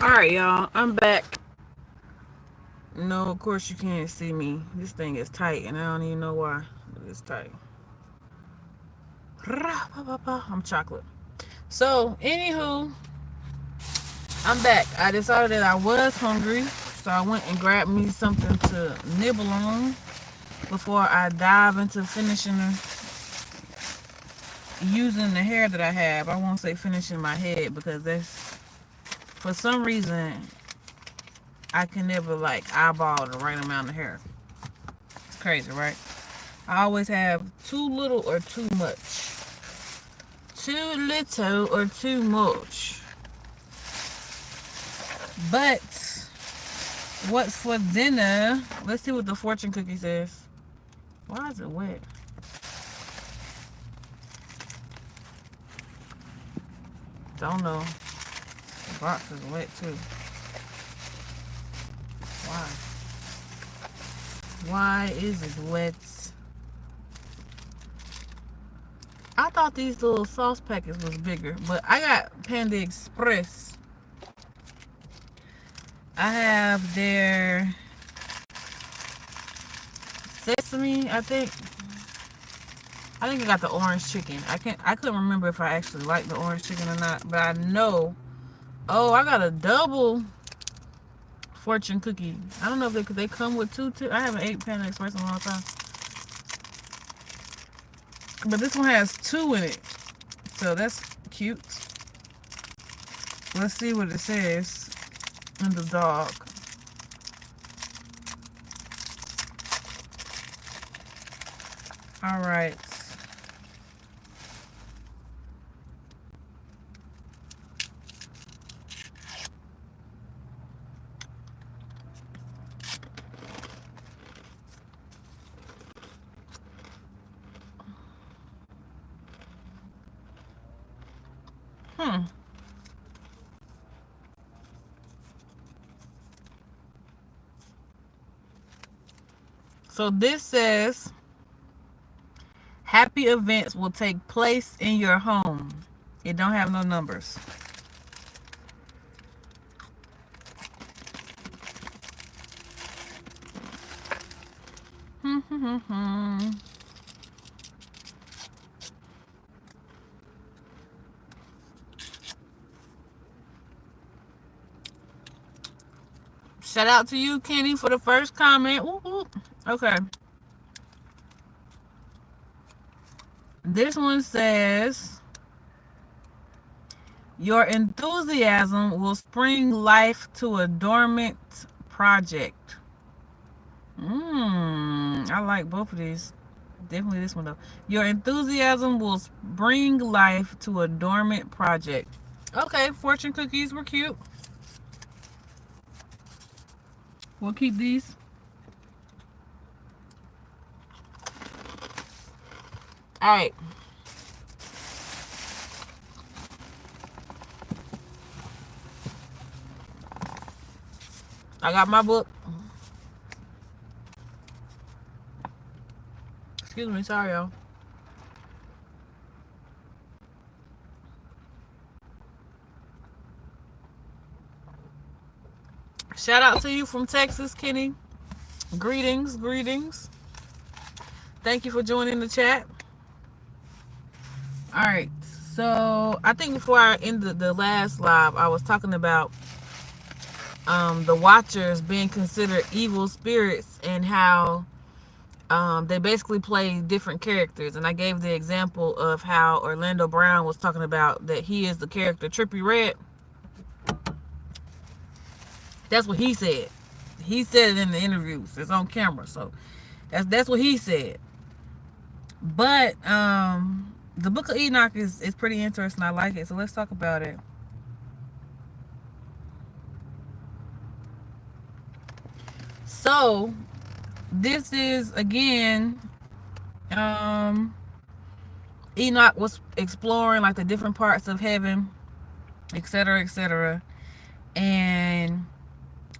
Alright, y'all. I'm back. No, of course you can't see me. This thing is tight, and I don't even know why. But it's tight. I'm chocolate. So, anywho, I'm back. I decided that I was hungry, so I went and grabbed me something to nibble on before I dive into finishing using the hair that I have. I won't say finishing my head because that's, for some reason, I can never like eyeball the right amount of hair. It's crazy, right? I always have too little or too much. Too little or too much. But what's for dinner? Let's see what the fortune cookie says. Why is it wet? Don't know. The box is wet too. Why? Why is it wet? I thought these little sauce packets was bigger, but I got Panda Express. I have their sesame, I think. I think I got the orange chicken. I couldn't remember if I actually liked the orange chicken or not, but I know. Oh, I got a double fortune cookie. I don't know if they come with two. I haven't ate Panda Express in a long time, but this one has two in it, so that's cute. Let's see what it says in the dog. All right. Hmm. So this says happy events will take place in your home. It don't have no numbers. Shout out to you, Kenny, for the first comment. Woo woo. Okay. This one says your enthusiasm will spring life to a dormant project. I like both of these. Definitely this one though. Your enthusiasm will bring life to a dormant project. Okay, fortune cookies were cute. We'll keep these. All right. I got my book. Excuse me, sorry y'all. Shout out to you from Texas, Kenny. Greetings, greetings. Thank you for joining the chat. All right. So I think before I ended the last live, I was talking about the Watchers being considered evil spirits and how they basically play different characters. And I gave the example of how Orlando Brown was talking about that he is the character Trippie Redd. That's what he said. He said it in the interviews. It's on camera, so that's what he said. But the Book of Enoch is pretty interesting. I like it, so let's talk about it. So this is again, Enoch was exploring like the different parts of heaven, etc., etc., and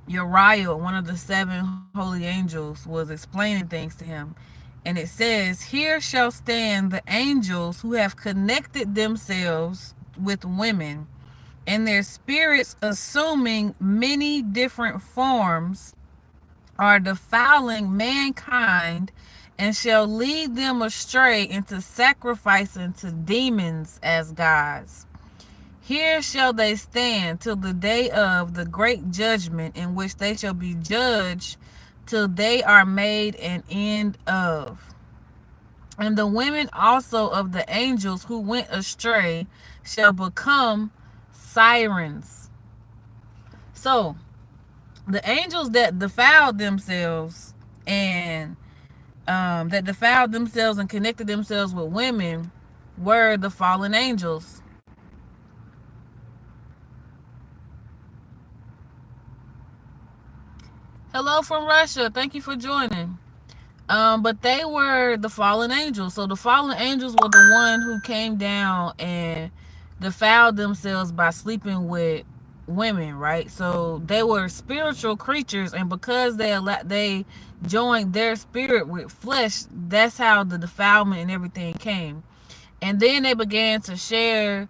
Uriah, one of the seven holy angels, was explaining things to him. And it says, here shall stand the angels who have connected themselves with women and their spirits, assuming many different forms, are defiling mankind, and shall lead them astray into sacrificing to demons as gods. Here shall they stand till the day of the great judgment, in which they shall be judged till they are made an end of. And the women also of the angels who went astray shall become sirens. So, the angels that defiled themselves and connected themselves with women were the fallen angels. Hello from Russia. Thank you for joining. But they were the fallen angels. So the fallen angels were the one who came down and defiled themselves by sleeping with women, right? So they were spiritual creatures, and because they joined their spirit with flesh, that's how the defilement and everything came. And then they began to share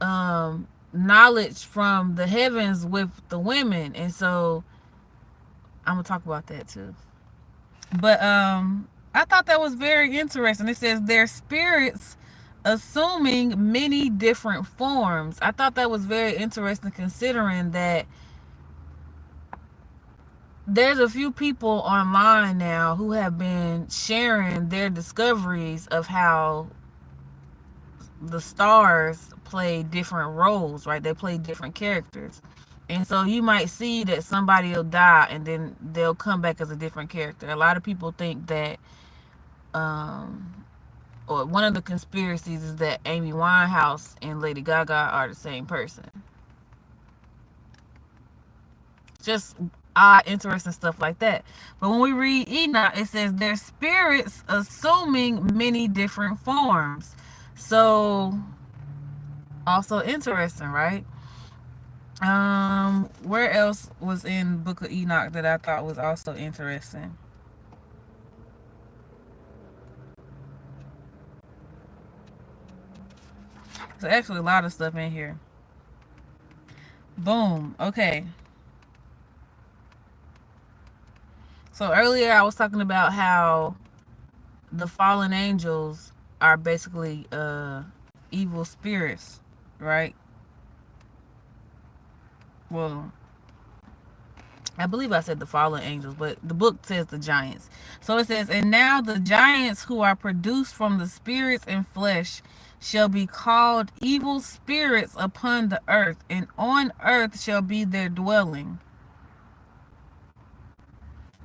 knowledge from the heavens with the women, and so I'm gonna talk about that too. But I thought that was very interesting. It says their spirits assuming many different forms. I thought that was very interesting, considering that there's a few people online now who have been sharing their discoveries of how the stars play different roles, right? They play different characters. And so you might see that somebody will die and then they'll come back as a different character. A lot of people think that, or one of the conspiracies is that Amy Winehouse and Lady Gaga are the same person. Just odd, interesting stuff like that. But when we read Enoch, it says their spirits assuming many different forms. So, also interesting, right? Where else was in Book of Enoch that I thought was also interesting? There's actually a lot of stuff in here. Boom. Okay. So earlier I was talking about how the fallen angels are basically evil spirits, right? Well, I believe I said the fallen angels, but the book says the giants. So it says, and now the giants who are produced from the spirits and flesh shall be called evil spirits upon the earth, and on earth shall be their dwelling.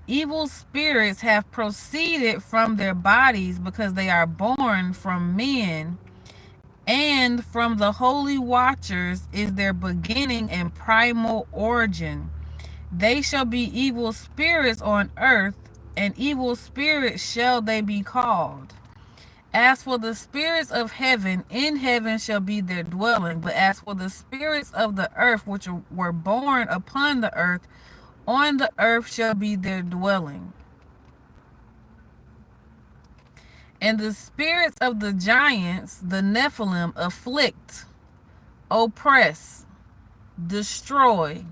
Evil spirits have proceeded from their bodies because they are born from men, and from the holy watchers is their beginning and primal origin. They shall be evil spirits on earth, and evil spirits shall they be called. As for the spirits of heaven, in heaven shall be their dwelling. But as for the spirits of the earth, which were born upon the earth, on the earth shall be their dwelling. And the spirits of the giants, the Nephilim, afflict, oppress, destroy,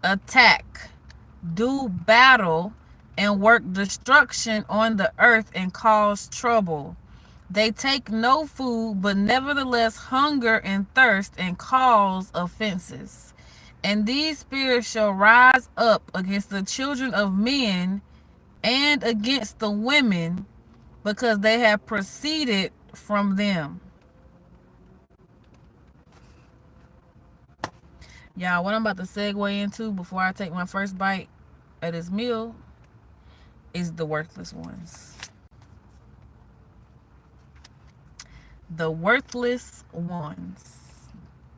attack, do battle, and work destruction on the earth and cause trouble. They take no food, but nevertheless hunger and thirst and cause offenses. And these spirits shall rise up against the children of men and against the women, because they have proceeded from them. Y'all, what I'm about to segue into before I take my first bite of this meal is the worthless ones. The worthless ones.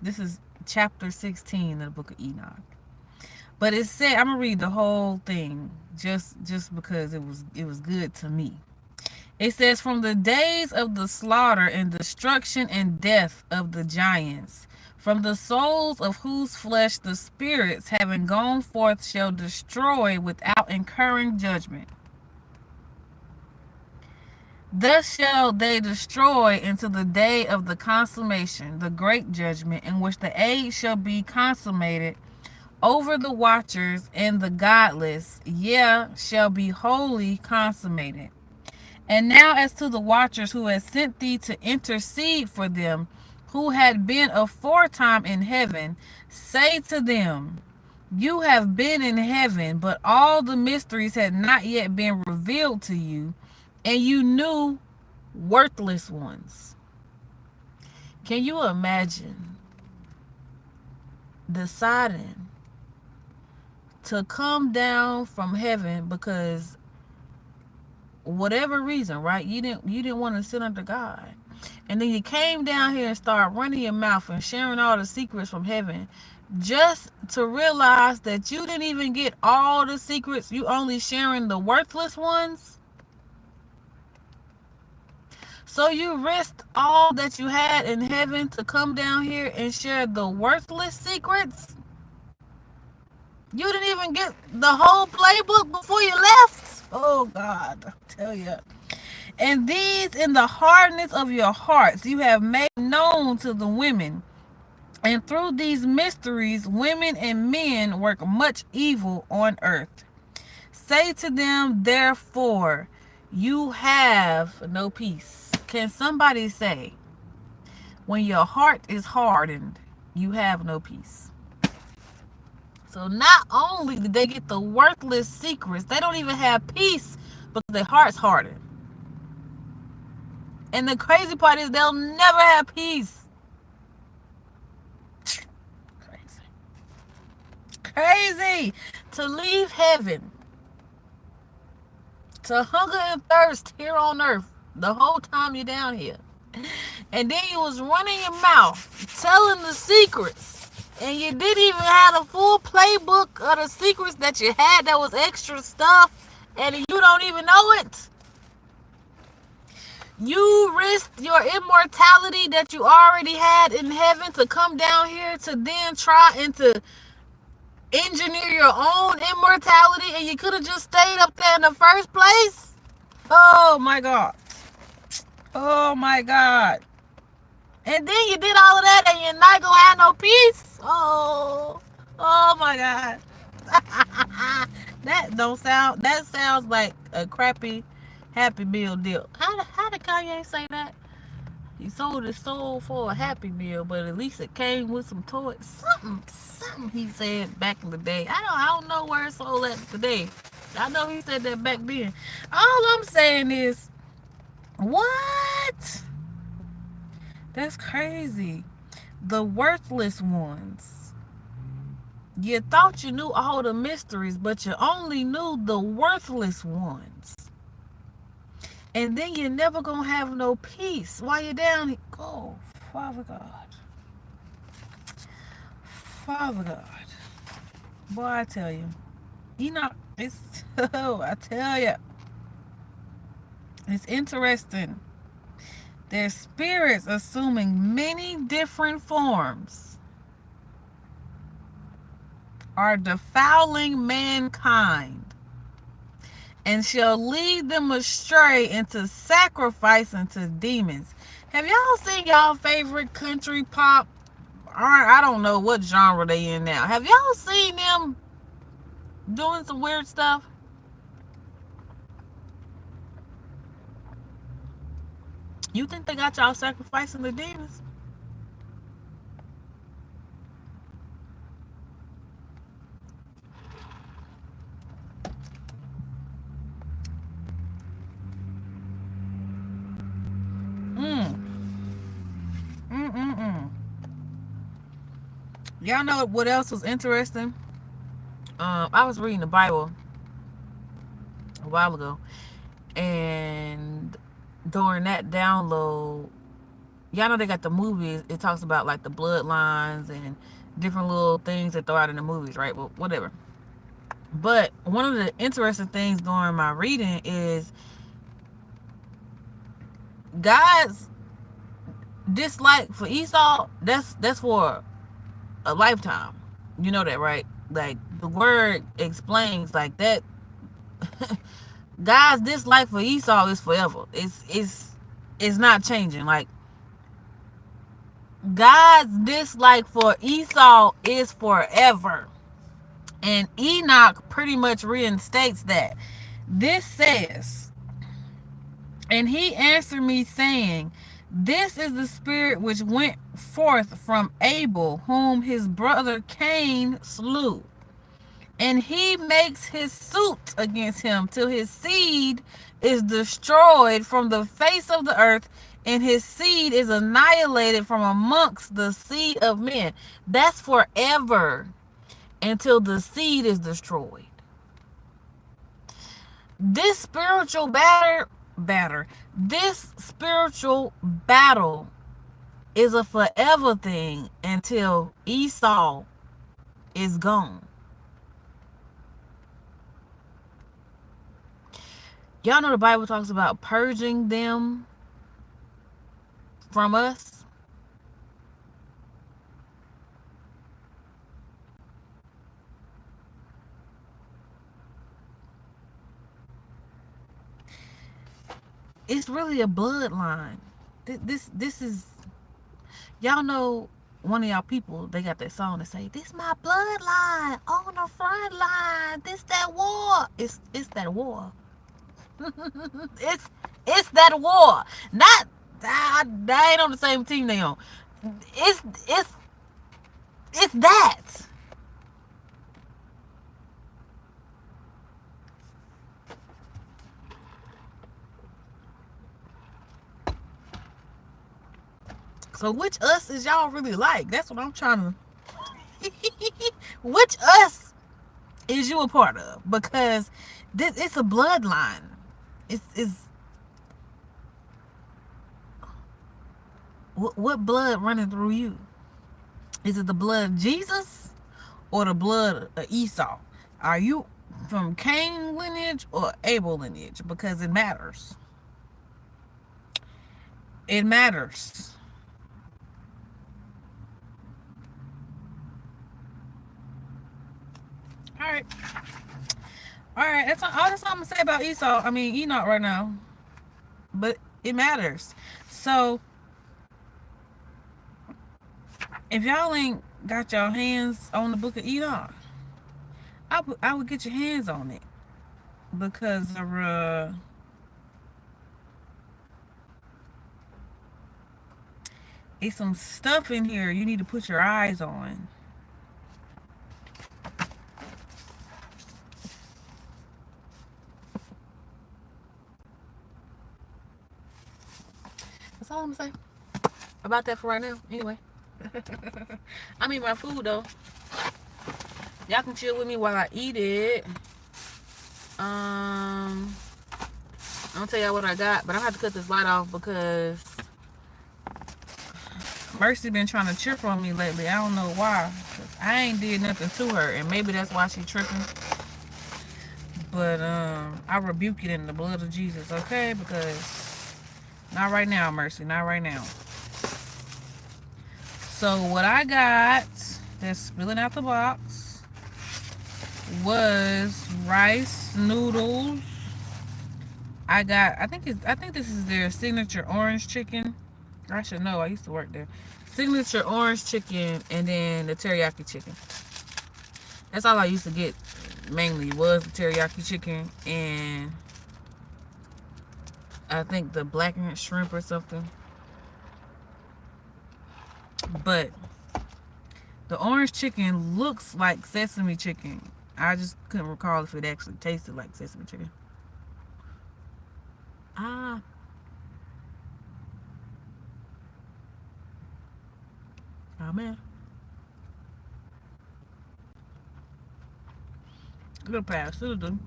This is chapter 16 of the book of Enoch. But it said, I'm gonna read the whole thing just because it was good to me. It says, from the days of the slaughter and destruction and death of the giants, from the souls of whose flesh the spirits, having gone forth, shall destroy without incurring judgment. Thus shall they destroy until the day of the consummation, the great judgment, in which the age shall be consummated over the watchers and the godless, yea, shall be wholly consummated. And now as to the watchers who had sent thee to intercede for them, who had been aforetime in heaven, say to them, you have been in heaven, but all the mysteries had not yet been revealed to you, and you knew worthless ones. Can you imagine deciding to come down from heaven because whatever reason, right? You didn't want to sit under God. And then you came down here and started running your mouth and sharing all the secrets from heaven just to realize that you didn't even get all the secrets. You only sharing the worthless ones. So you risked all that you had in heaven to come down here and share the worthless secrets. You didn't even get the whole playbook before you left. Oh God, I tell you. And these in the hardness of your hearts you have made known to the women. And through these mysteries women and men work much evil on earth. Say to them, therefore, you have no peace. Can somebody say, when your heart is hardened, you have no peace? So not only did they get the worthless secrets, they don't even have peace because their heart's hardened. And the crazy part is they'll never have peace. Crazy. To leave heaven, to hunger and thirst here on earth the whole time you're down here. And then you was running your mouth, telling the secrets. And you didn't even have a full playbook of the secrets that you had that was extra stuff. And you don't even know it. You risked your immortality that you already had in heaven to come down here to then try and to engineer your own immortality, and you could have just stayed up there in the first place. Oh my God. Oh my God. And then you did all of that and you're not gonna have no peace. Oh my God. That sounds like a crappy Happy Meal deal. How did Kanye say that? He sold his soul for a Happy Meal, but at least it came with some toys. Something he said back in the day. I don't know where it's sold at today. I know he said that back then. All I'm saying is, what? That's crazy. The worthless ones. You thought you knew all the mysteries, but you only knew the worthless ones. And then you're never going to have no peace while you're down here. Oh, Father God. Father God. Boy, I tell you. Enoch, I tell you. It's interesting. Their spirits assuming many different forms are defiling mankind and shall lead them astray into sacrifice unto demons. Have y'all seen y'all favorite country pop? I don't know what genre they in now. Have y'all seen them doing some weird stuff? You think they got y'all sacrificing the demons? Y'all know what else was interesting? I was reading the Bible a while ago, and during that download, y'all know they got the movies. It talks about like the bloodlines and different little things they throw out in the movies, right? Well, whatever. But one of the interesting things during my reading is God's dislike for Esau. That's for a lifetime. You know that, right? Like the word explains like that. God's dislike for Esau is forever. It's not changing. Like, God's dislike for Esau is forever. And Enoch pretty much reinstates that. This says, and he answered me, saying, this is the spirit which went forth from Abel, whom his brother Cain slew. And he makes his suit against him till his seed is destroyed from the face of the earth, and his seed is annihilated from amongst the seed of men. That's forever, until the seed is destroyed. This spiritual this spiritual battle is a forever thing until Esau is gone. Y'all know the Bible talks about purging them from us. It's really a bloodline. This is, y'all know, one of y'all people, they got that song that say, this my bloodline on the front line. This that war. It's that war. it's that war. Not that ain't on the same team they on. It's that. So which us is y'all really like? That's what I'm trying to. Which us is you a part of? Because it's a bloodline. It's what blood running through you? Is it the blood of Jesus or the blood of Esau? Are you from Cain lineage or Abel lineage? Because it matters. It matters. Alright. Alright, that's all I'm gonna say about Enoch right now. But it matters. So if y'all ain't got your hands on the book of Enoch, I would get your hands on it. Because of it's some stuff in here you need to put your eyes on. That's all I'm gonna say about that for right now. Anyway. I'm eating my food though. Y'all can chill with me while I eat it. I'm gonna tell y'all what I got, but I'm gonna have to cut this light off because Mercy been trying to trip on me lately. I don't know why. I ain't did nothing to her, and maybe that's why she tripping. But I rebuke it in the blood of Jesus, okay? Because not right now, Mercy. Not right now. So what I got that's spilling out the box was rice noodles. I think this is their signature orange chicken. I should know. I used to work there. Signature orange chicken, and then the teriyaki chicken. That's all I used to get mainly was the teriyaki chicken, and I think the blackened shrimp or something. But the orange chicken looks like sesame chicken. I just couldn't recall if it actually tasted like sesame chicken. Oh man. Good pass. It'll do.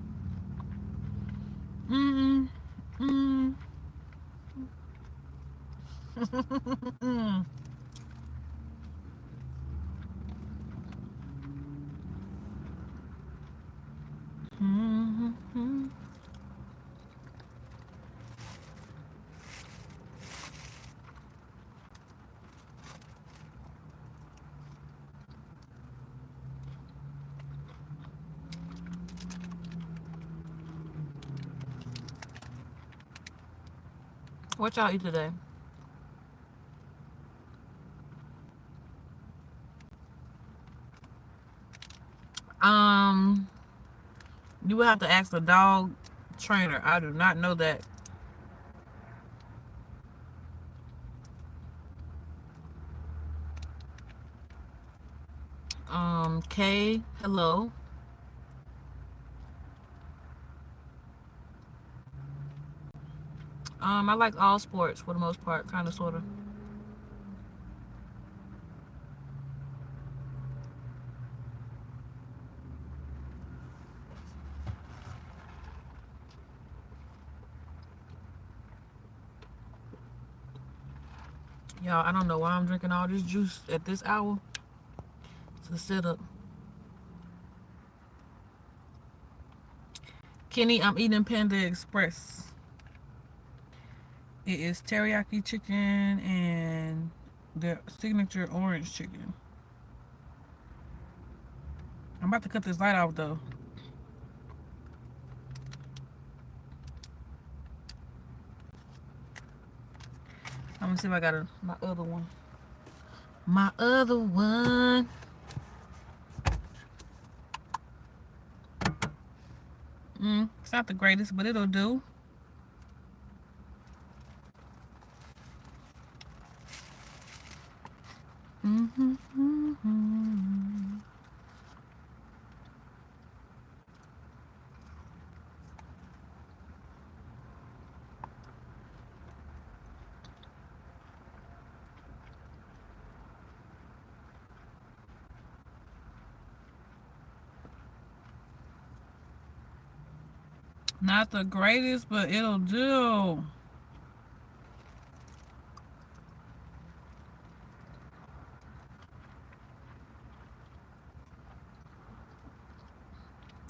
What y'all eat today? Um, you would have to ask the dog trainer. I do not know that. Kay, hello. I like all sports for the most part, kind of, sort of. Y'all, I don't know why I'm drinking all this juice at this hour. It's a sit up. Kenny, I'm eating Panda Express. It is teriyaki chicken and the signature orange chicken. I'm about to cut this light off though. I'm gonna see if I got my other one. My other one. It's not the greatest, but it'll do. Not the greatest, but it'll do.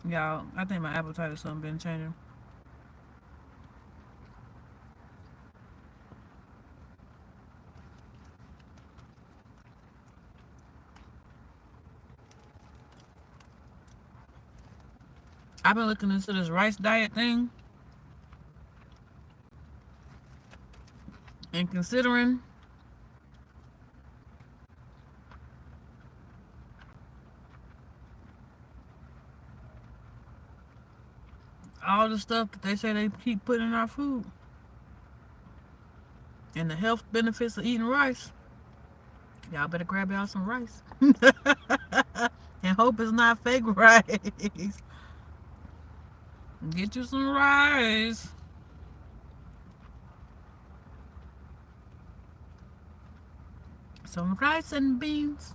Y'all, I think my appetite or something been changing. I've been looking into this rice diet thing and considering all the stuff that they say they keep putting in our food and the health benefits of eating rice. Y'all better grab y'all some rice and hope it's not fake rice. Get you some rice. Some rice and beans.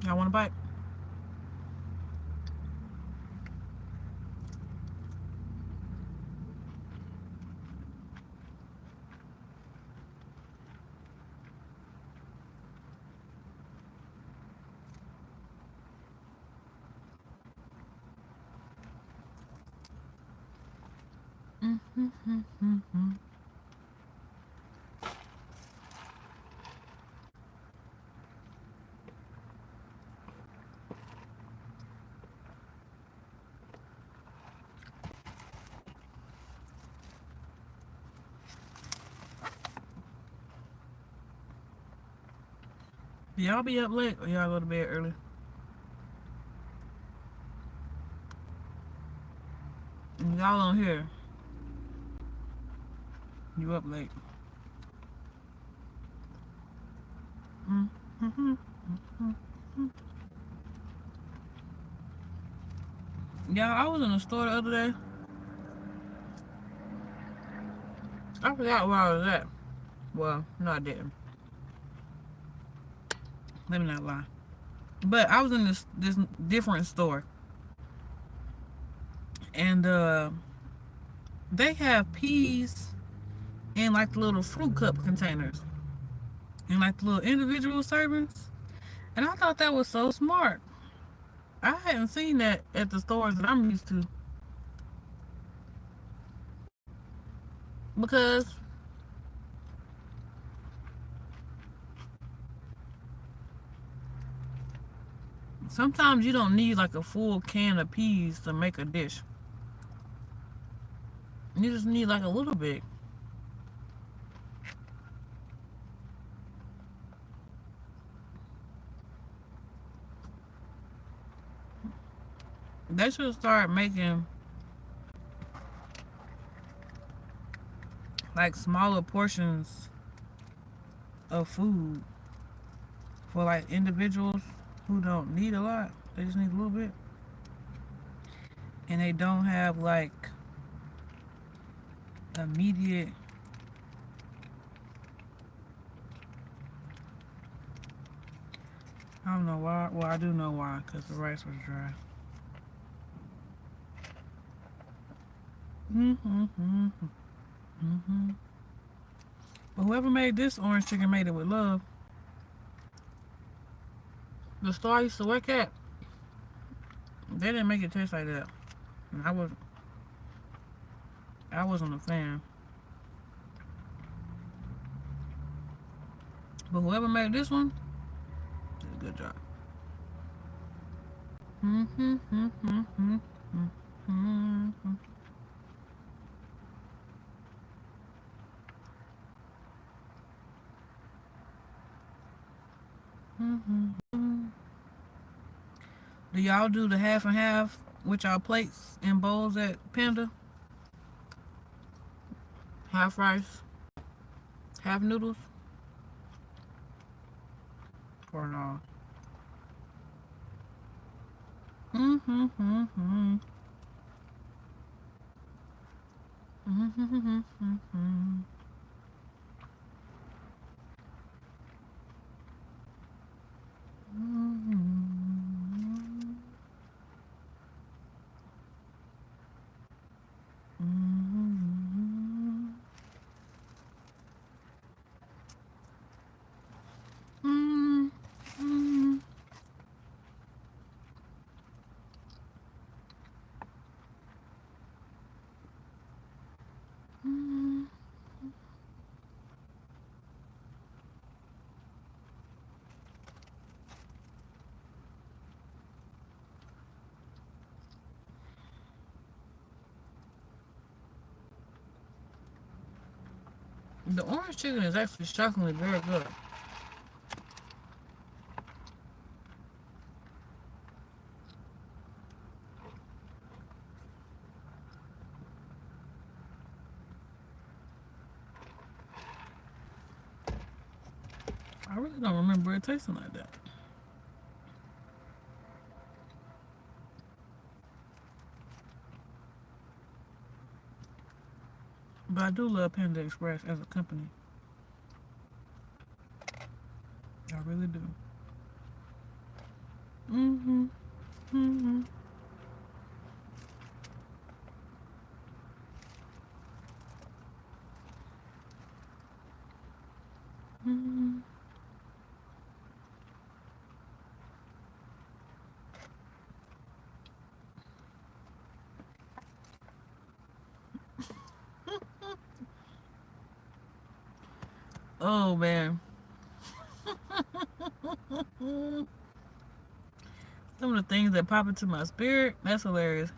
Y'all want a bite? Y'all be up late or y'all go to bed early? Y'all on here. You up late. Y'all, I was in the store the other day. I forgot where I was at. Well, no, I didn't. Let me not lie. But I was in this different store. And they have peas in like the little fruit cup containers. In like the little individual servings. And I thought that was so smart. I hadn't seen that at the stores that I'm used to. Because Sometimes you don't need like a full can of peas to make a dish. You just need like a little bit. They should start making like smaller portions of food for like individuals who don't need a lot. They just need a little bit. And they don't have like immediate. I don't know why. Well, I do know why, because the rice was dry. But whoever made this orange chicken made it with love. The store I used to work at, they didn't make it taste like that. And I wasn't a fan. But whoever made this one did a good job. Do y'all do the half and half with y'all plates and bowls at Panda? Half rice, half noodles, or no? The orange chicken is actually shockingly very good. I really don't remember it tasting like that. But I do love Panda Express as a company. I really do. Oh man. Some of the things that pop into my spirit, that's hilarious.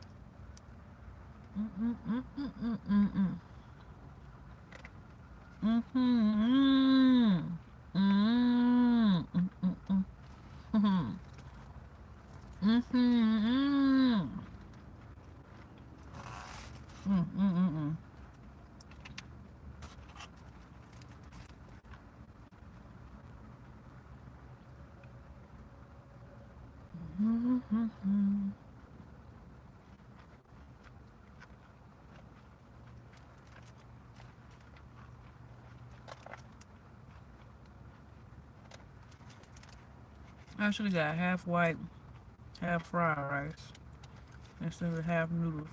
I should have got half white, half fried rice instead of half noodles.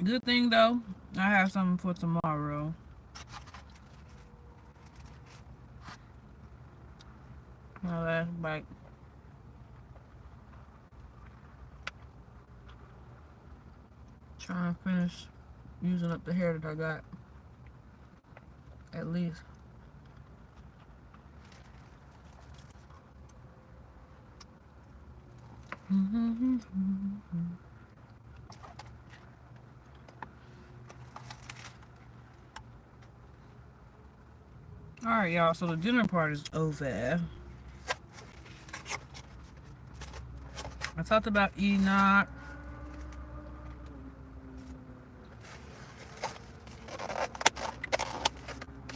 Good thing though, I have something for tomorrow. My last bite. Trying to finish using up the hair that I got. At least. Alright, y'all. So the dinner part is over. I talked about Enoch.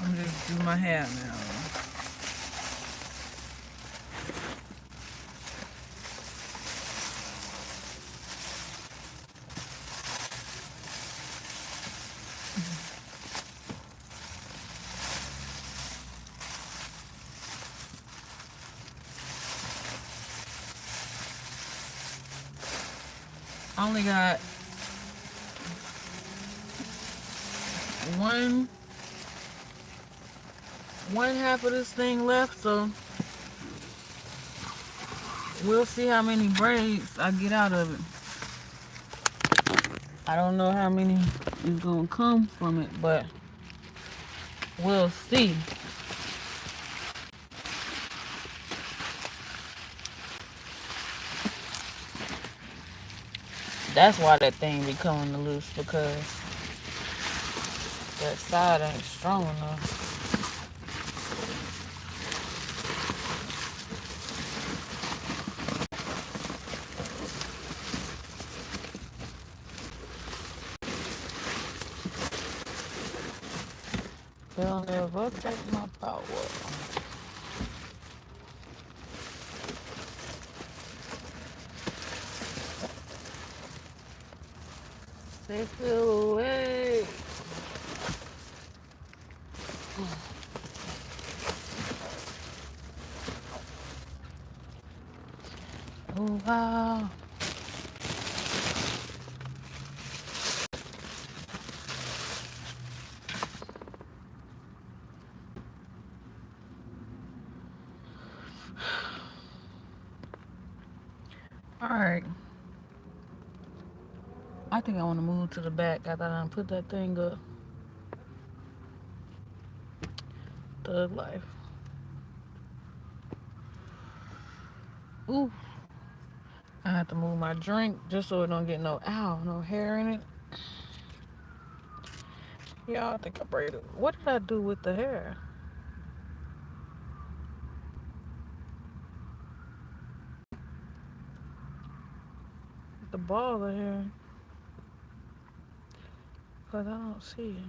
I'm just do my hair now. I only got one half of this thing left, so we'll see how many braids I get out of it. I don't know how many is gonna come from it, but we'll see. That's why that thing be coming loose, because that side ain't strong enough. They'll never take my power. They flew away. Oh wow. Alright. I think I want to move to the back after I done put that thing up. Thug life. Ooh. I have to move my drink just so it don't get no hair in it. Y'all, I think I braided. What did I do with the hair? The ball of hair. Because I don't see it.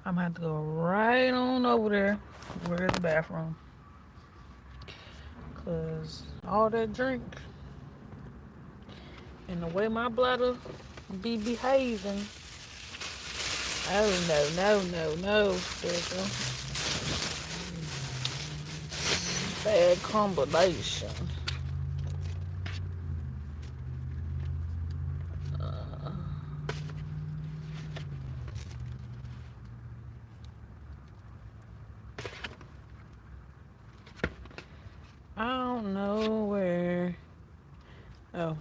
I'm gonna have to go right on over there. Where's the bathroom? Cause all that drink and the way my bladder be behaving. Oh no. There you go. Bad combination. I don't know where. Oh,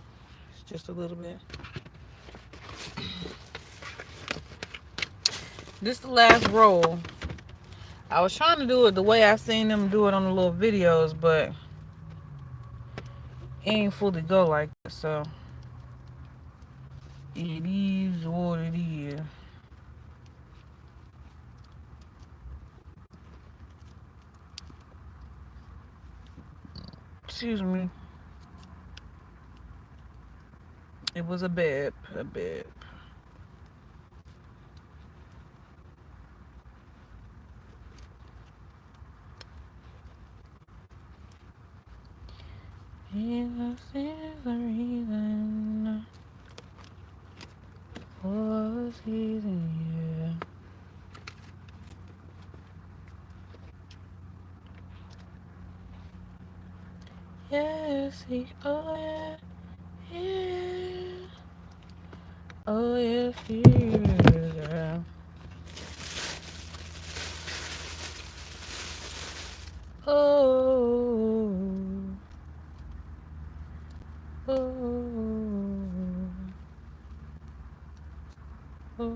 it's just a little bit. This is the last roll. I was trying to do it the way I seen them do it on the little videos, but it ain't fully go like that, so it is what it is. Excuse me. It was a bib. Jesus is the reason for season year. Yes, he oh yeah. Oh, yes, she is, girl. Oh, oh, oh.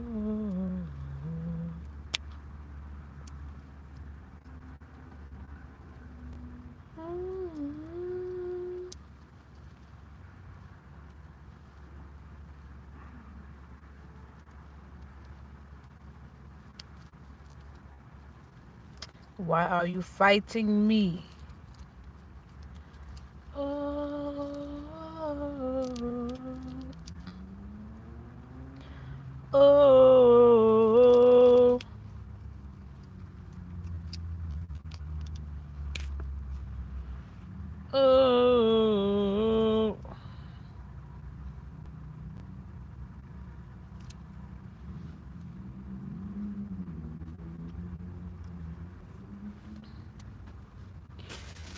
Why are you fighting me? Oh, oh, oh.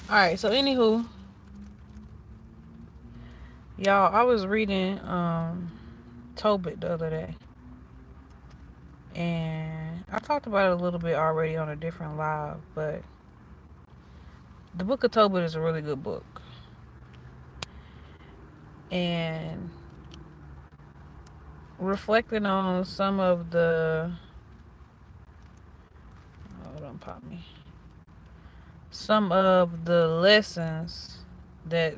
All right, so anywho, y'all, I was reading Tobit the other day, and I talked about it a little bit already on a different live, but the book of Tobit is a really good book. And reflecting on some of the hold on, pop me. Some of the lessons that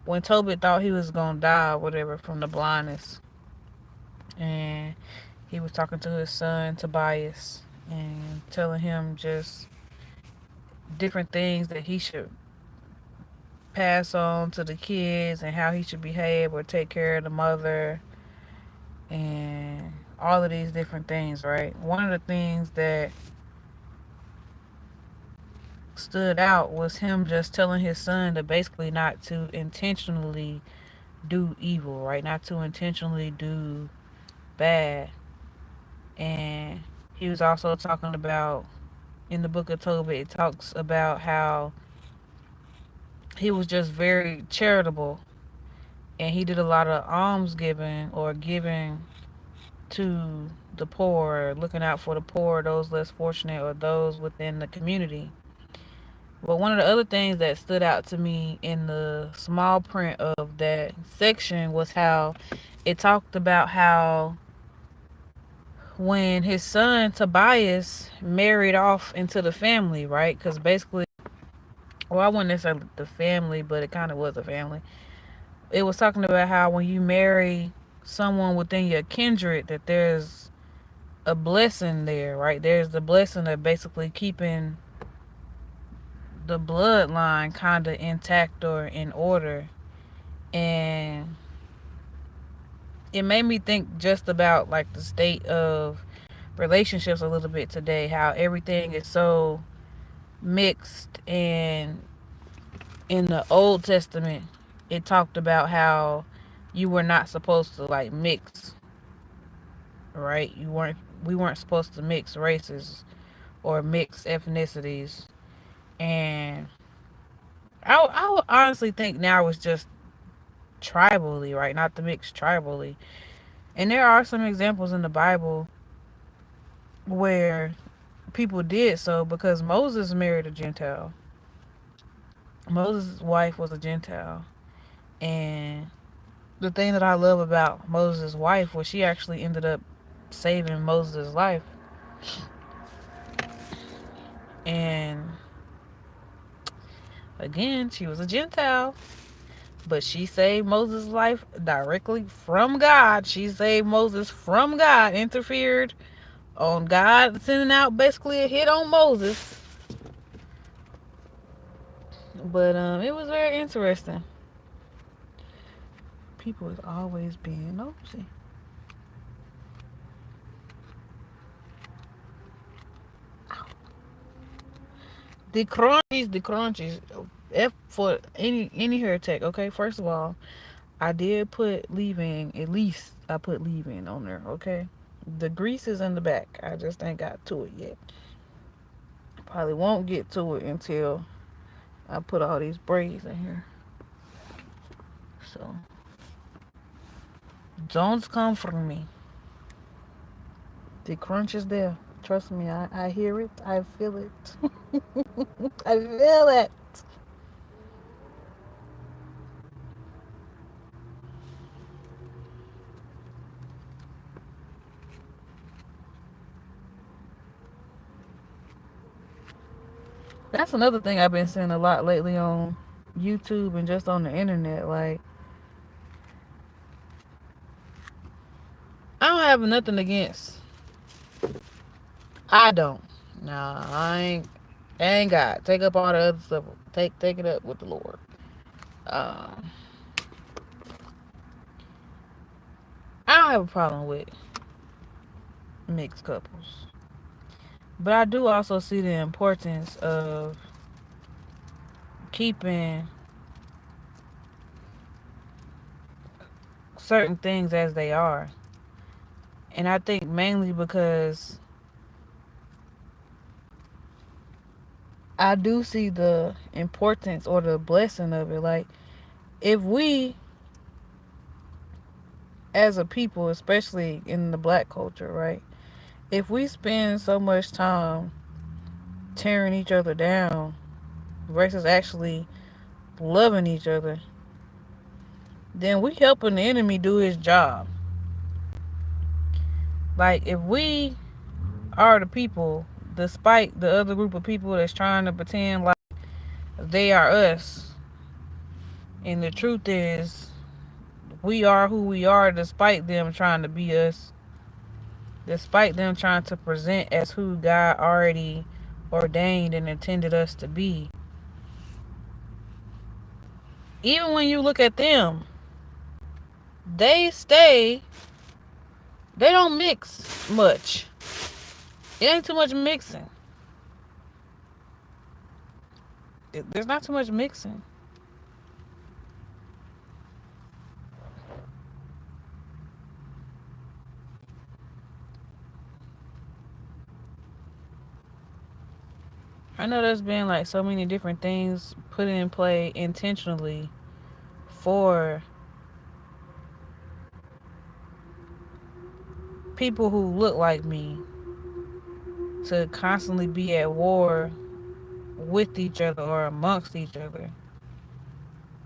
when Tobit thought he was gonna die or whatever from the blindness, and he was talking to his son Tobias and telling him just different things that he should pass on to the kids and how he should behave or take care of the mother and all of these different things, right? One of the things that stood out was him just telling his son to basically not to intentionally do evil, right? Not to intentionally do bad. And he was also talking about in the book of Tobit, it talks about how he was just very charitable and he did a lot of alms giving or giving to the poor, looking out for the poor, those less fortunate, or those within the community. But one of the other things that stood out to me in the small print of that section was how it talked about how when his son Tobias married off into the family, right? Because basically, well, I wouldn't necessarily the family, but it kind of was a family. It was talking about how when you marry someone within your kindred, that there's a blessing there, right? There's the blessing of basically keeping the bloodline kind of intact or in order. And it made me think just about like the state of relationships a little bit today, how everything is so mixed. And in the Old Testament it talked about how you were not supposed to like mix, right? We weren't supposed to mix races or mix ethnicities. And I would honestly think now it's just tribally, right? Not to mix tribally. And there are some examples in the Bible where people did so because Moses married a Gentile. Moses' wife was a Gentile. And the thing that I love about Moses' wife was she actually ended up saving Moses' life. And again, she was a Gentile, but she saved Moses' life directly from God. She saved Moses from God, interfered on God sending out basically a hit on Moses. But it was very interesting. People is always being nosy. The crunchies. F for any hair tech. Okay, first of all, I did put leave-in. At least I put leave-in on there. Okay, the grease is in the back. I just ain't got to it yet. Probably won't get to it until I put all these braids in here. So Don't come from me. The crunch is there. Trust me, I hear it. I feel it. I feel it. That's another thing I've been seeing a lot lately on YouTube and just on the internet. Like, I don't have nothing against. I don't. Nah, I ain't got. Take up all the other stuff. Take it up with the Lord. Um, I don't have a problem with mixed couples, but I do also see the importance of keeping certain things as they are. And I think mainly because I do see the importance or the blessing of it. Like, if we as a people, especially in the black culture, right? If we spend so much time tearing each other down versus actually loving each other, then we helping the enemy do his job. Like, if we are the people, despite the other group of people that's trying to pretend like they are us, and the truth is we are who we are despite them trying to be us, despite them trying to present as who God already ordained and intended us to be. Even when you look at them, they they don't mix much. It ain't too much mixing. There's not too much mixing. I know there's been like so many different things put in play intentionally for people who look like me to constantly be at war with each other or amongst each other.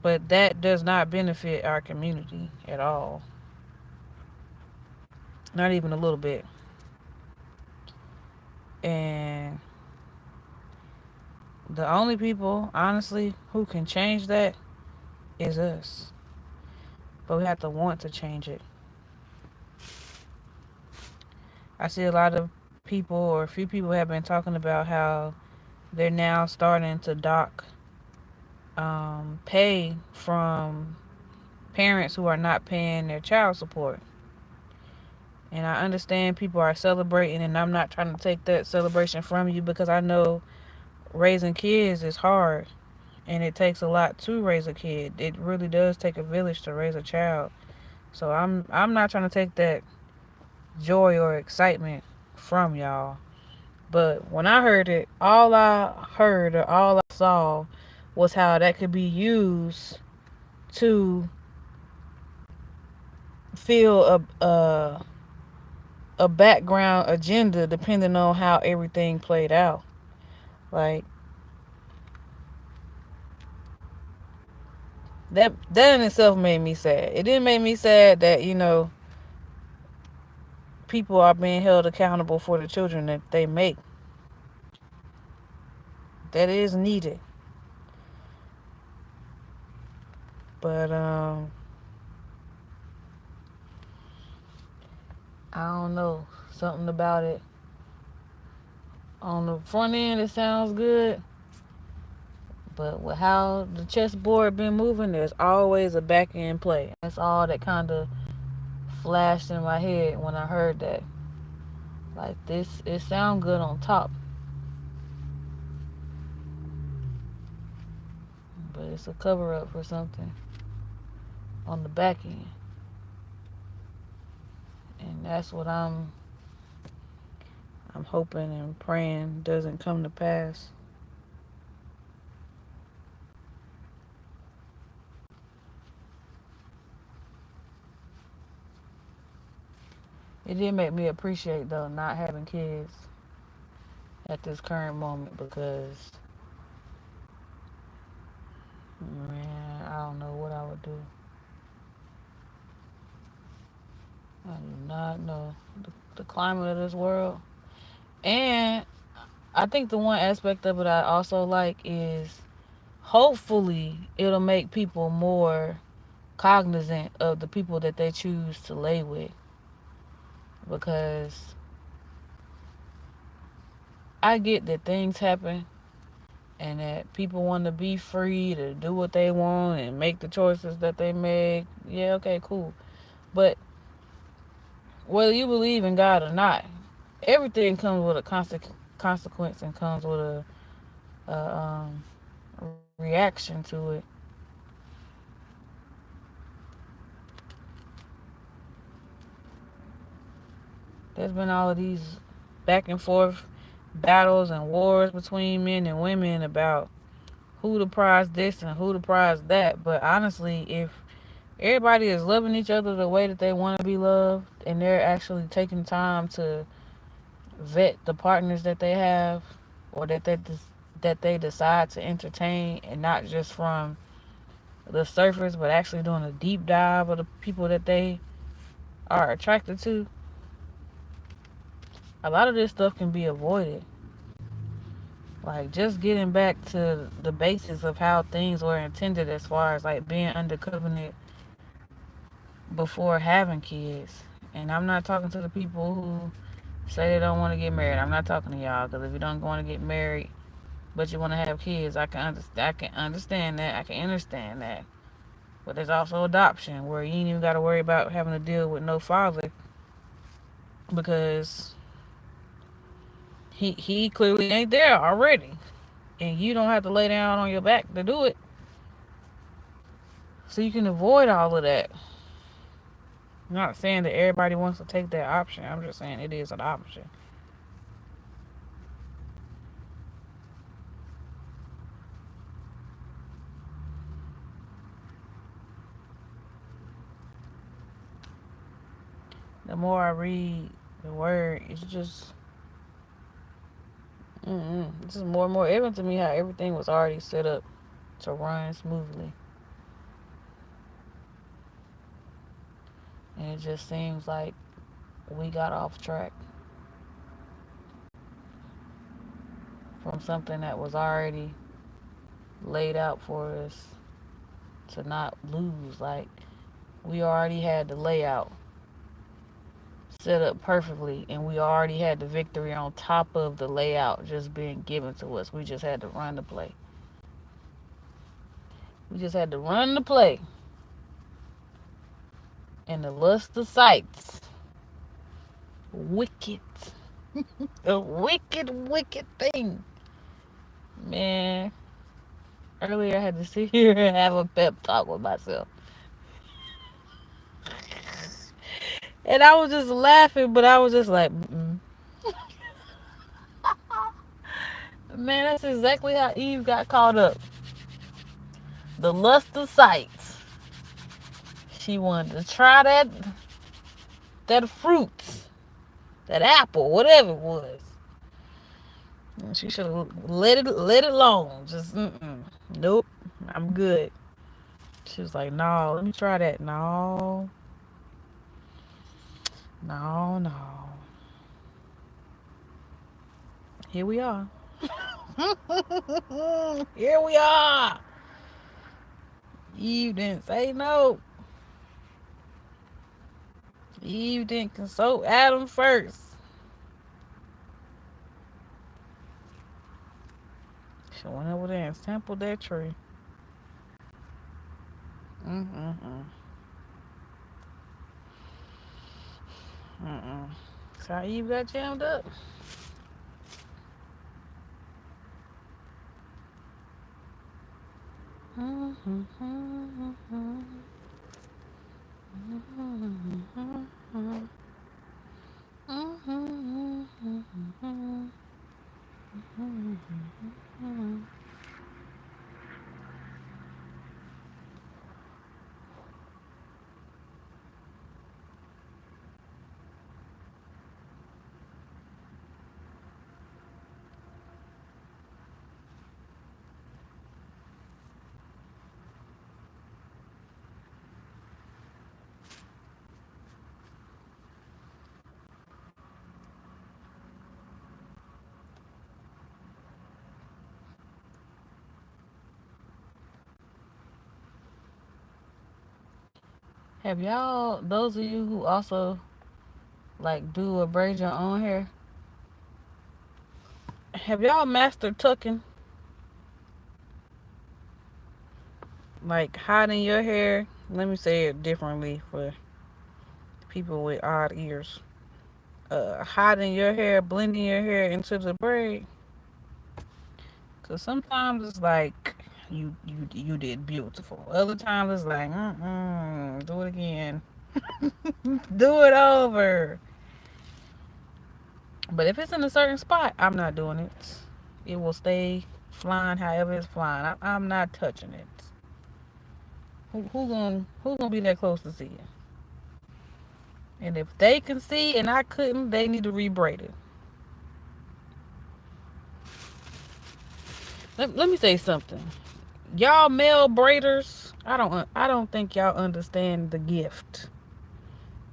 But that does not benefit our community at all. Not even a little bit. And the only people, honestly, who can change that is us. But we have to want to change it. I see a lot of people, or a few people, have been talking about how they're now starting to dock pay from parents who are not paying their child support. And I understand people are celebrating, and I'm not trying to take that celebration from you, because I know raising kids is hard and it takes a lot to raise a kid. It really does take a village to raise a child. So I'm not trying to take that joy or excitement from y'all. But when I heard it, all I heard or all I saw was how that could be used to fill a background agenda depending on how everything played out. Like, that in itself made me sad. It didn't make me sad that, people are being held accountable for the children that they make. That is needed. But I don't know. Something about it. On the front end it sounds good. But with how the chessboard been moving, there's always a back end play. That's all that kinda flashed in my head when I heard that. Like, this, it sound good on top, but it's a cover up for something on the back end. And that's what I'm hoping and praying doesn't come to pass. It did make me appreciate though not having kids at this current moment because man, I don't know what I would do. I do not know the climate of this world. And I think the one aspect of it I also like is hopefully it'll make people more cognizant of the people that they choose to lay with because I get that things happen and that people want to be free to do what they want and make the choices that they make. Yeah, okay, cool. But whether you believe in God or not, everything comes with a consequence and comes with a reaction to it. There's been all of these back and forth battles and wars between men and women about who to prize this and who to prize that. But honestly, if everybody is loving each other the way that they want to be loved and they're actually taking time to vet the partners that they have or that they decide to entertain and not just from the surface but actually doing a deep dive of the people that they are attracted to, a lot of this stuff can be avoided. Like just getting back to the basics of how things were intended as far as like being under covenant before having kids. And I'm not talking to the people who say they don't want to get married. I'm not talking to y'all because if you don't want to get married but you want to have kids, I can understand that. I can understand that. But there's also adoption where you ain't even got to worry about having to deal with no father because he clearly ain't there already, and you don't have to lay down on your back to do it. So you can avoid all of that. I'm not saying that everybody wants to take that option. I'm just saying it is an option. The more I read the word, it's just more and more evident to me how everything was already set up to run smoothly. And it just seems like we got off track from something that was already laid out for us to not lose. Like we already had the layout set up perfectly and we already had the victory on top of the layout just being given to us. We just had to run the play. We just had to run the play. And the lust of sights. Wicked. A wicked, wicked thing. Man, earlier I had to sit here and have a pep talk with myself. And I was just laughing, but I was just like, mm-mm. Man, that's exactly how Eve got caught up. The lust of sights. She wanted to try that fruit, that apple, whatever it was. And she should have let it alone. Just nope, I'm good. She was like, no, let me try that. No, no, no. Here we are. Here we are. Eve didn't say no. Eve didn't consult Adam first. She went over there and sampled that tree. Mm-mm-mm. Mm-mm. So how Eve got jammed up. Have y'all, those of you who also like do or braid your own hair, have y'all mastered tucking? Like hiding your hair. Let me say it differently for people with odd ears. Hiding your hair, blending your hair into the braid. Cause sometimes it's like you did beautiful. Other times it's like do it again, do it over. But if it's in a certain spot, I'm not doing it. It will stay flying however it's flying. I'm not touching it. Who gonna be that close to see it? And if they can see and I couldn't, they need to rebraid it. Let me say something. Y'all male braiders, I don't think y'all understand the gift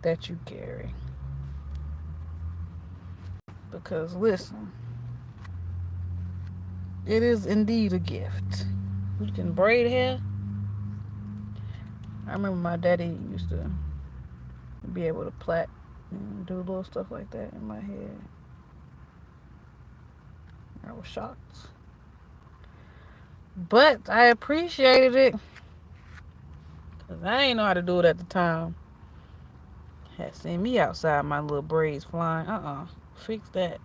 that you carry. Because listen, it is indeed a gift. You can braid hair. I remember my daddy used to be able to plait and do little stuff like that in my head. I was shocked. But I appreciated it. Because I didn't know how to do it at the time. Had seen me outside, my little braids flying. Fix that.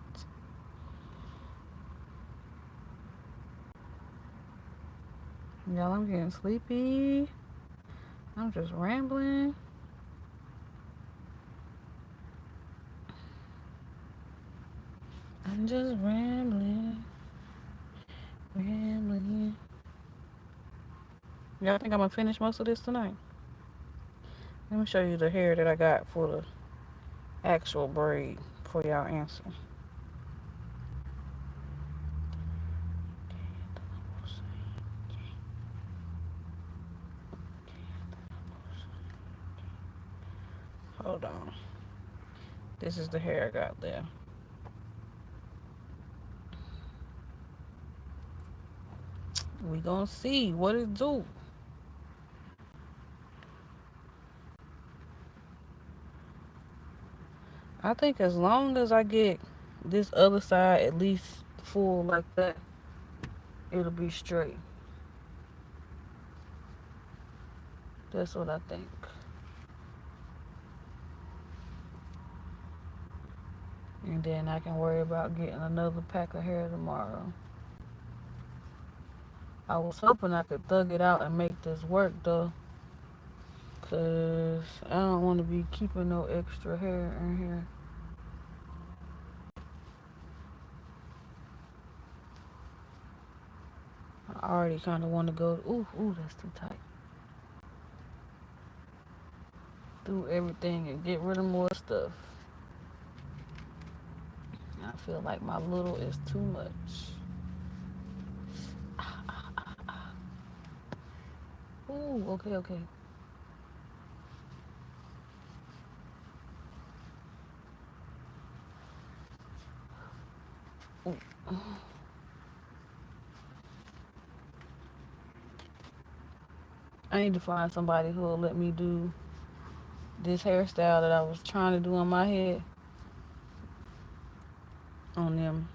Y'all, I'm getting sleepy. I'm just rambling. I'm just rambling. Rambling. Y'all think I'm gonna finish most of this tonight? Let me show you the hair that I got for the actual braid for y'all answer. Hold on. This is the hair I got there. We gonna see what it do. I think as long as I get this other side at least full like that, it'll be straight. That's what I think. And then I can worry about getting another pack of hair tomorrow. I was hoping I could thug it out and make this work though. Cause I don't want to be keeping no extra hair in here. I already kind of want to go, ooh, that's too tight. Do everything and get rid of more stuff. I feel like my little is too much. Ooh, okay. Ooh. I need to find somebody who will let me do this hairstyle that I was trying to do on my head on them.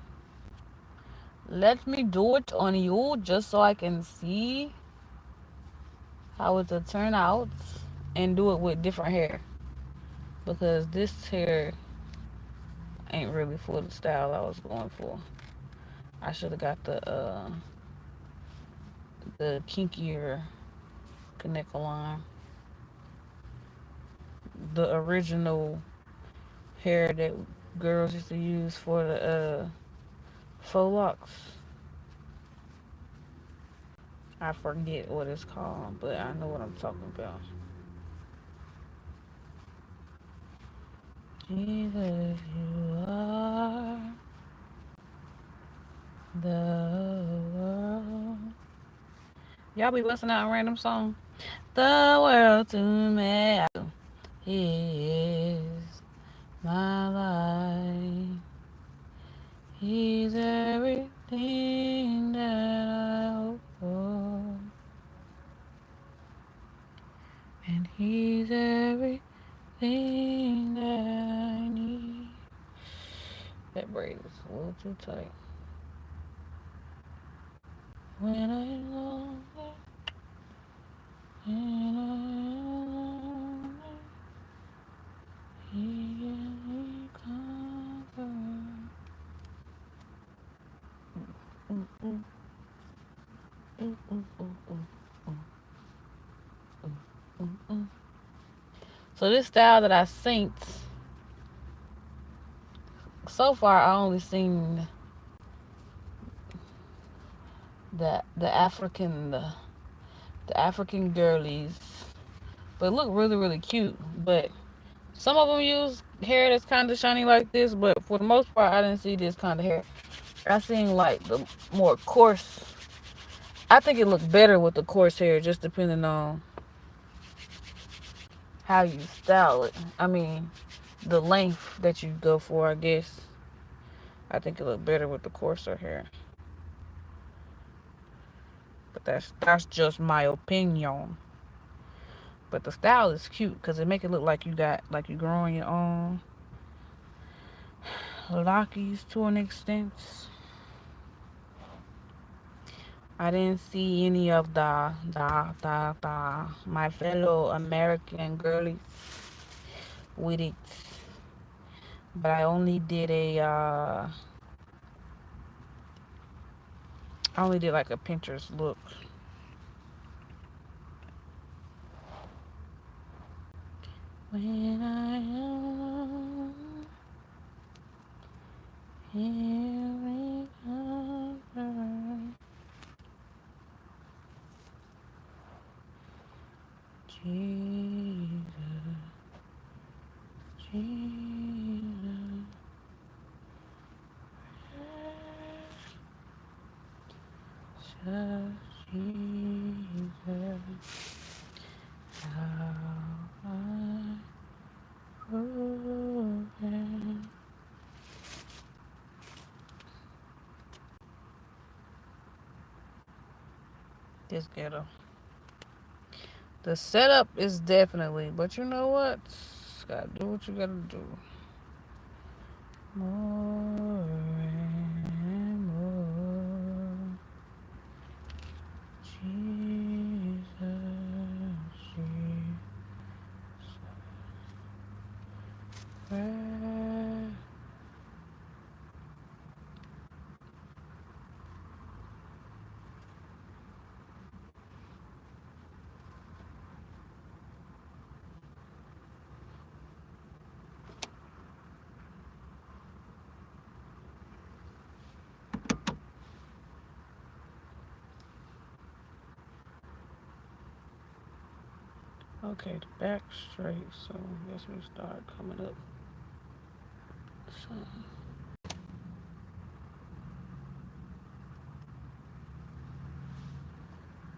Let me do it on you just so I can see how it will turn out and do it with different hair. Because this hair ain't really for the style I was going for. I should have got the kinkier connect line. The original hair that girls used to use for the faux locks. I forget what it's called, but I know what I'm talking about. Jesus, you are the world. Y'all be busting out a random song. The world to me is my life. He's everything that I hope for. And he's everything thing that I need. That braid is a little too tight. When I long, when I long, he comfort. Mm, mm, mm, mm, mm, mm, mm, mm. So this style that I synced, so far I only seen the African girlies, but look really really cute. But some of them use hair that's kind of shiny like this, but for the most part I didn't see this kind of hair. I seen like the more coarse. I think it looked better with the coarse hair, just depending on how you style it. I mean, the length that you go for, I guess. I think it looked better with the coarser hair. But that's just my opinion. But the style is cute because it make it look like you got like you growing your own lockies to an extent. I didn't see any of the my fellow American girlies with it, but I only did like a Pinterest look. When I am here, Jesus, Jesus, Jesus, how I broken this ghetto. The setup is definitely, but you know what? Gotta do what you gotta do. More and more. Jesus, Jesus. Okay, the back straight, so I guess we start coming up. So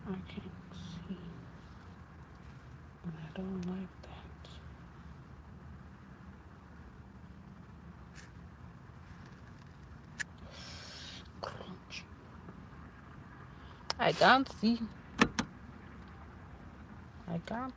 I can't see, and I don't like that. Crunch. I can't see. I can't.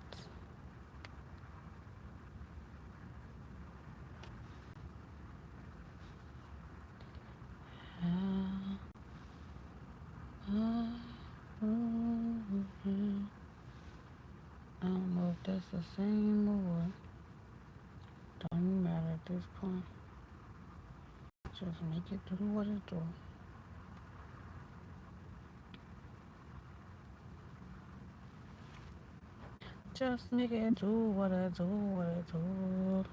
I don't know if that's the same or don't even matter at this point. Just make it do what it do. Just make it do what it do, what it do.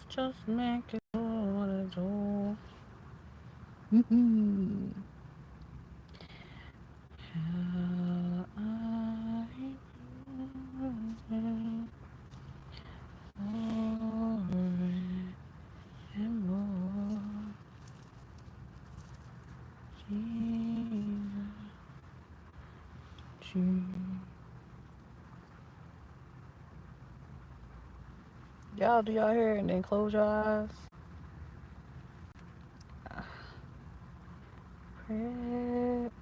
Just make it do what it do. How I more and more. Jesus, Jesus. Y'all do y'all hair and then close your eyes. Prep.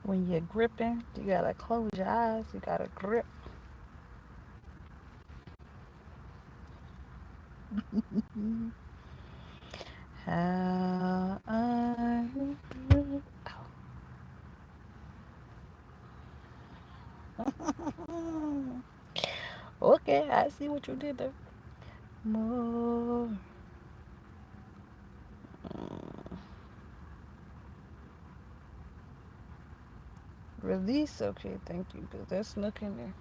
When you're gripping, you gotta close your eyes. You gotta grip. How I okay, I see what you did there. More. Release. Okay, thank you. Because there's snook in there.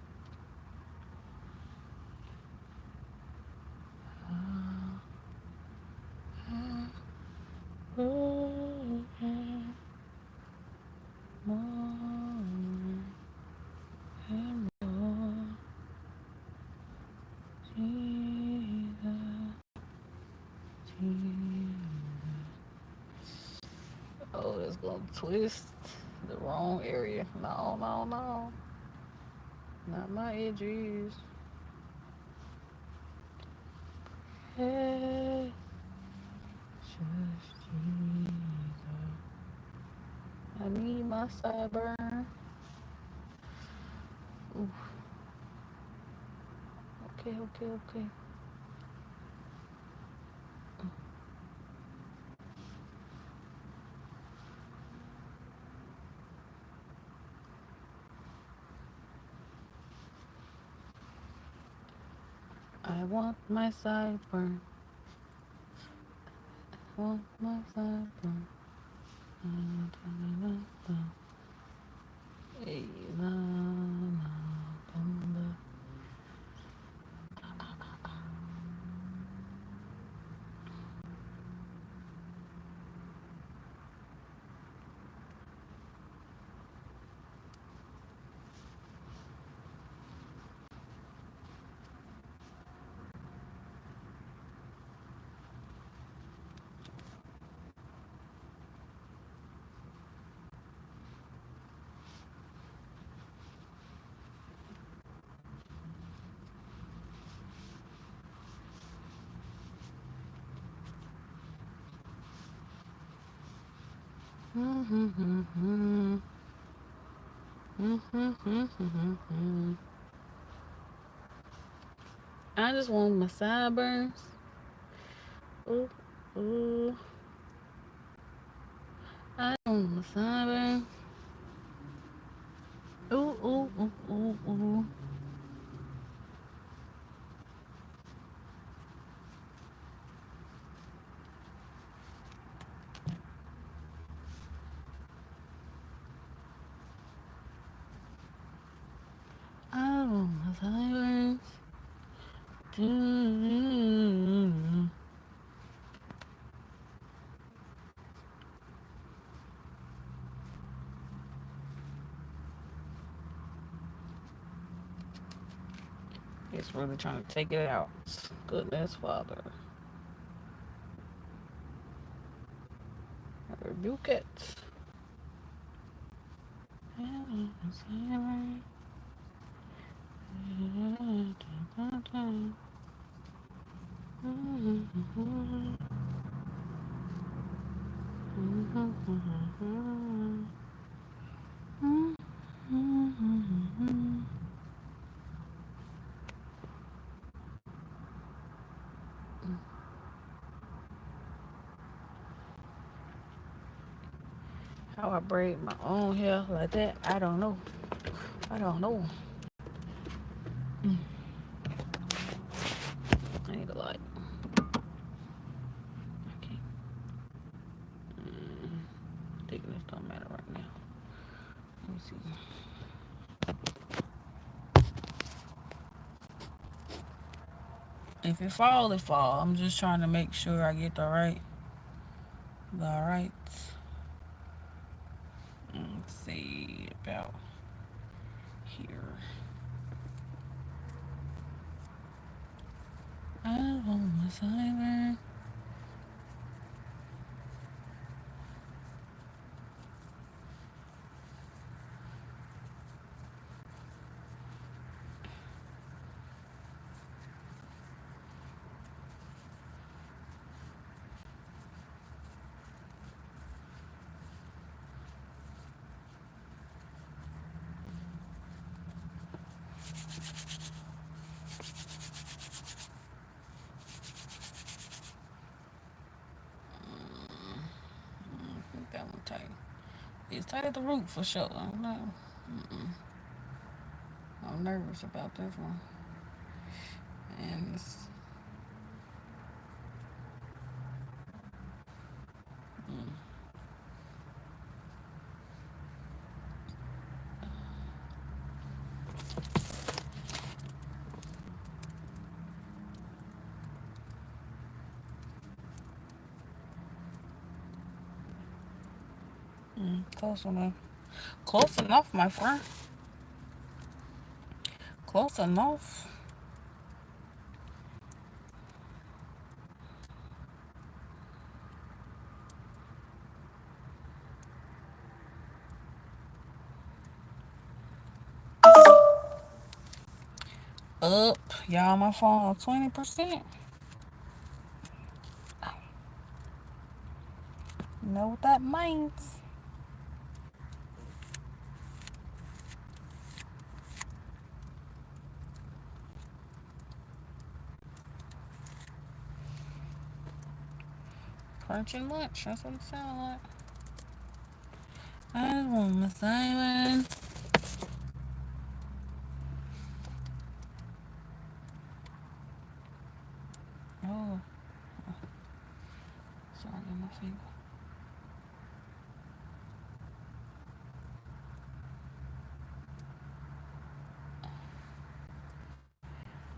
Oh, it's gonna twist the wrong area. No, no, no. Not my edges. Hey, just Jesus. I need my sideburn. Ooh, okay, okay, okay. I want my sideburn. I want my sideburn. Hey, na, na, dum, da. I just want my sideburns. Ooh, ooh. I want my sideburns. Ooh, ooh, ooh, ooh, ooh. I want my sideburns. It's really trying to take it out. Goodness, Father. I rebuke it. I want my sideburns. How I braid my own hair like that, I don't know. I don't know. I need a light. Okay. Thickness don't matter right now. Let me see. If it fall, it fall. I'm just trying to make sure I get the right. Let's see about here. I want my sideburn. It's tight at the root for sure. I'm not. Mm-mm. I'm nervous about this one. And it's, mm, close enough. Close enough, my friend. Close enough. Up, y'all. My phone on 20%. You know what that means? Crunching lunch. That's what it sounds like. I just want my Simon. Oh, sorry, my finger.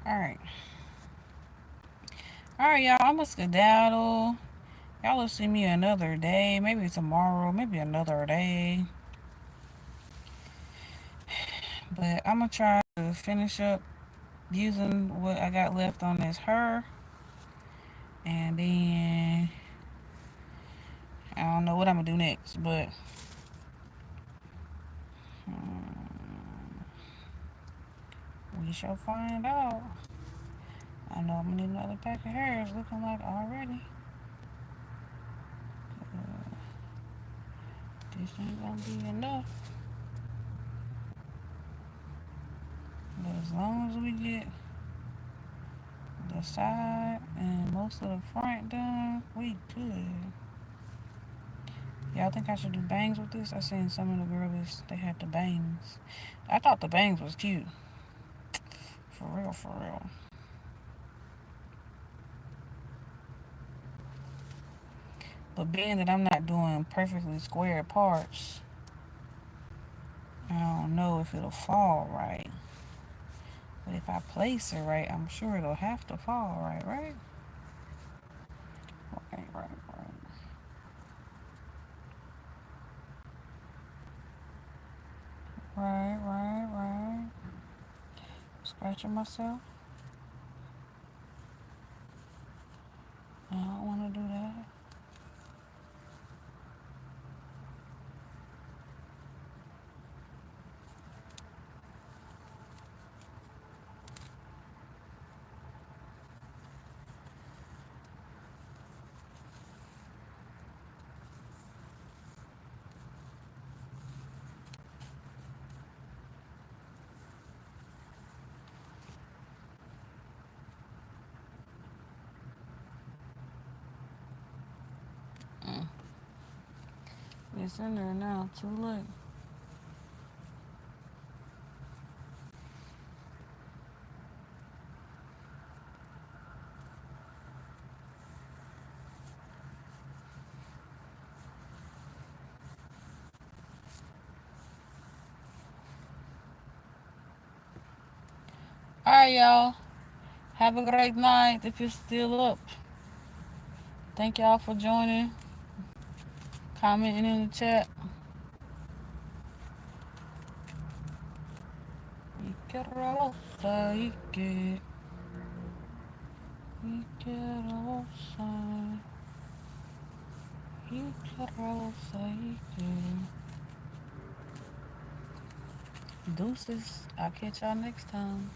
All right. All right, y'all. I'm gonna skedaddle. Y'all will see me another day. Maybe tomorrow. Maybe another day. But I'm gonna try to finish up using what I got left on this hair. And then I don't know what I'm gonna do next, but we shall find out. I know I'm gonna need another pack of hairs looking like already. This ain't gonna be enough. But as long as we get the side and most of the front done, we good. Y'all think I should do bangs with this? I seen some of the girls, they had the bangs. I thought the bangs was cute. For real, for real. But being that I'm not doing perfectly square parts, I don't know if it'll fall right. But if I place it right, I'm sure it'll have to fall right, right? Right, right, right. Right, right, right. Scratching myself. I don't want to do that. Mm. It's in there now. Too late. Alright, y'all. Have a great night if you're still up. Thank y'all for joining, commenting in the chat. Deuces. I'll catch y'all next time.